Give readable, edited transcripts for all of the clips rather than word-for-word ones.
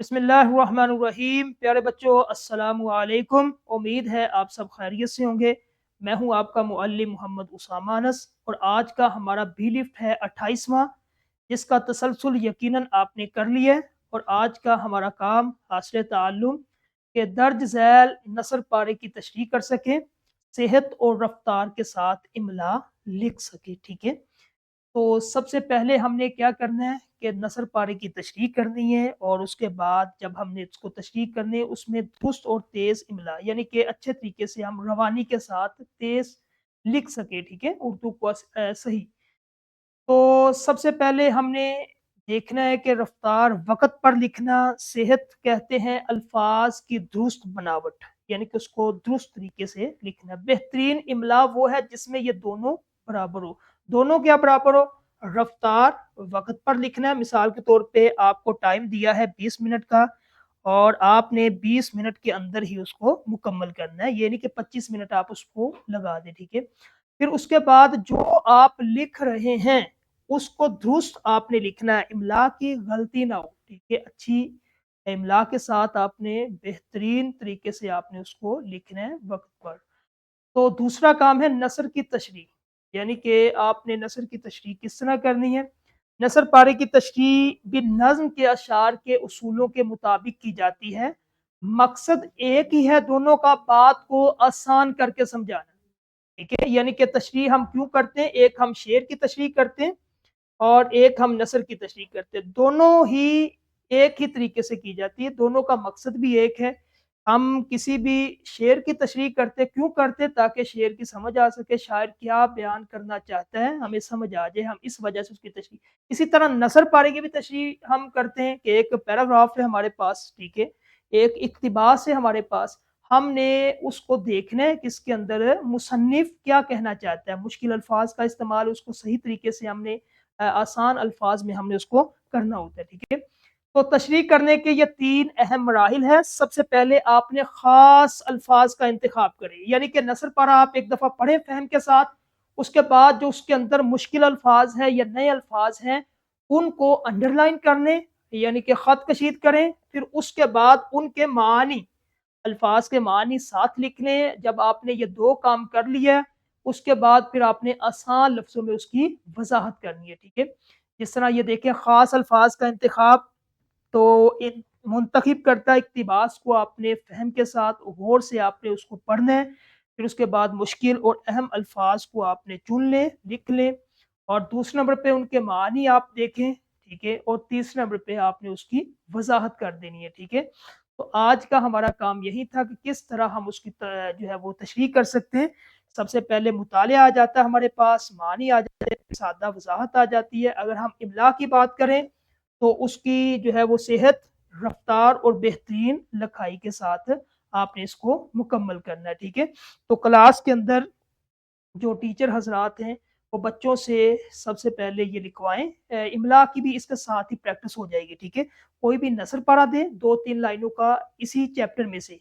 बिस्मिल्लाहिर्रहमानिर्रहीम। प्यारे बच्चों, अस्सलामु अलैकुम। उम्मीद है आप सब खैरियत से होंगे। मैं हूं आपका मुअल्लिम मोहम्मद उसामा अनस और आज का हमारा बी लिफ्ट है 28वां, जिसका तसलसल यकीनन आपने कर लिया है। और आज का हमारा काम हासिल ताल्लुम के दर्ज झैल नसर पारे की तशरीह कर सकें, सेहत और रफ्तार के साथ इमला लिख सके। ठीक है, तो सबसे पहले हमने क्या करना है कि नसर पारे की तशरीह करनी है और उसके बाद जब हमने इसको तशरीह करनी है उसमें दुरुस्त और तेज़ इमला यानी कि अच्छे तरीके से हम रवानी के साथ तेज़ लिख सके। ठीक है, उर्दू को सही। तो सबसे पहले हमने देखना है कि रफ्तार वक़्त पर लिखना, सेहत कहते हैं अल्फाज की दुरुस्त बनावट, यानी कि उसको दुरुस्त तरीके से लिखना। बेहतरीन इमला वो है जिसमें ये दोनों बराबर हो। दोनों क्या बराबर हो? रफ्तार वक़्त पर लिखना है। मिसाल के तौर पे आपको टाइम दिया है 20 मिनट का और आपने 20 मिनट के अंदर ही उसको मुकम्मल करना है, ये नहीं कि 25 मिनट आप उसको लगा दें। ठीक है, फिर उसके बाद जो आप लिख रहे हैं उसको दुरुस्त आपने लिखना है, इमला की गलती ना हो। ठीक है, अच्छी इमला के साथ आपने बेहतरीन तरीके से आपने उसको लिखना है वक्त पर। तो दूसरा काम है नसर की तशरीह, यानी कि आपने नसर की तशरीह किस तरह करनी है। नसर पारे की तशरीह भी नज़्म के अशार के उसूलों के मुताबिक की जाती है। मकसद एक ही है, दोनों का बात को आसान करके समझाना। ठीक है, यानी कि तशरीह हम क्यों करते हैं, एक हम शेर की तशरीह करते हैं और एक हम नसर की तशरीह करते हैं। दोनों ही एक ही तरीके से की जाती है, दोनों का मकसद भी एक है। हम किसी भी शेर की तशरीह करते क्यों करते, ताकि शेर की समझ आ सके, शायर क्या बयान करना चाहता है हमें समझ आ जाए, हम इस वजह से उसकी तशरीह। इसी तरह नसर पारे की भी तशरीह हम करते हैं कि एक पैराग्राफ है हमारे पास, ठीक है, एक इक्तिबास है हमारे पास, हमने उसको देखना है कि इसके अंदर मुसन्निफ क्या कहना चाहता है। मुश्किल अल्फाज का इस्तेमाल उसको सही तरीके से हमने आसान अल्फाज में हमने उसको करना होता है। ठीक है, तो तशरीह करने के ये 3 अहम मराहिल हैं। सबसे पहले आपने ख़ास अल्फाज का इंतखाब करें, यानी कि नसर पारा आप एक दफ़ा पढ़ें फ़हम के साथ, उसके बाद जो उसके अंदर मुश्किल अल्फाज हैं या नए अल्फाज हैं उनको अंडरलाइन कर लें, यानी कि ख़त कशीद करें। फिर उसके बाद उनके मानी, अल्फाज के मानी साथ लिख लें। जब आपने ये 2 काम कर लिया उसके बाद फिर आपने आसान लफ्ज़ों में उसकी वज़ाहत करनी है। ठीक है, जिस तरह ये देखें ख़ास अल्फाज का इंतखाब, तो इन मुंतखब करता इक़्तिबास को आपने फ़हम के साथ गौर से आपने उसको पढ़ना है। फिर उसके बाद मुश्किल और अहम अल्फाज को आपने चुन लें, लिख लें और दूसरे नंबर पे उनके मानी आप देखें। ठीक है, और तीसरे नंबर पे आपने उसकी वज़ाहत कर देनी है। ठीक है, तो आज का हमारा काम यही था कि किस तरह हम उसकी जो है वो तशरीह कर सकते हैं। सबसे पहले मुतालिया आ जाता है हमारे पास, मानी आ जाते हैं, सादा वज़ाहत आ जाती है। अगर हम इमला की बात करें तो उसकी जो है वो सेहत, रफ्तार और बेहतरीन लिखाई के साथ आपने इसको मुकम्मल करना है। ठीक है, तो क्लास के अंदर जो टीचर हजरात हैं वो बच्चों से सबसे पहले ये लिखवाएं। इमला की भी इसके साथ ही प्रैक्टिस हो जाएगी। ठीक है, कोई भी नसर पढ़ा दे 2-3 लाइनों का इसी चैप्टर में से।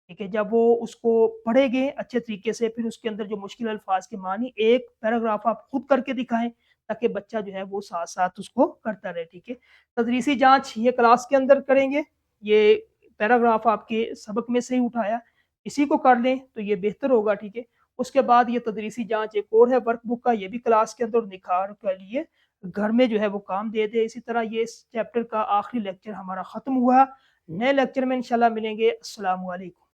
ठीक है, जब वो उसको पढ़ेंगे अच्छे तरीके से, फिर उसके अंदर जो मुश्किल अल्फाज के मानी एक पैराग्राफ आप खुद करके दिखाएं, ताकि बच्चा जो है वो साथ साथ उसको करता रहे। ठीक है, तदरीसी जांच ये क्लास के अंदर करेंगे। ये पैराग्राफ आपके सबक में से ही उठाया, इसी को कर लें तो ये बेहतर होगा। ठीक है, उसके बाद ये तदरीसी जांच एक और है वर्कबुक का, ये भी क्लास के अंदर निखार कर लिए घर में जो है वो काम दे दे। इसी तरह ये इस चैप्टर का आखिरी लेक्चर हमारा ख़त्म हुआ। नए लेक्चर में इंशाल्लाह मिलेंगे। अस्सलामु अलैकुम।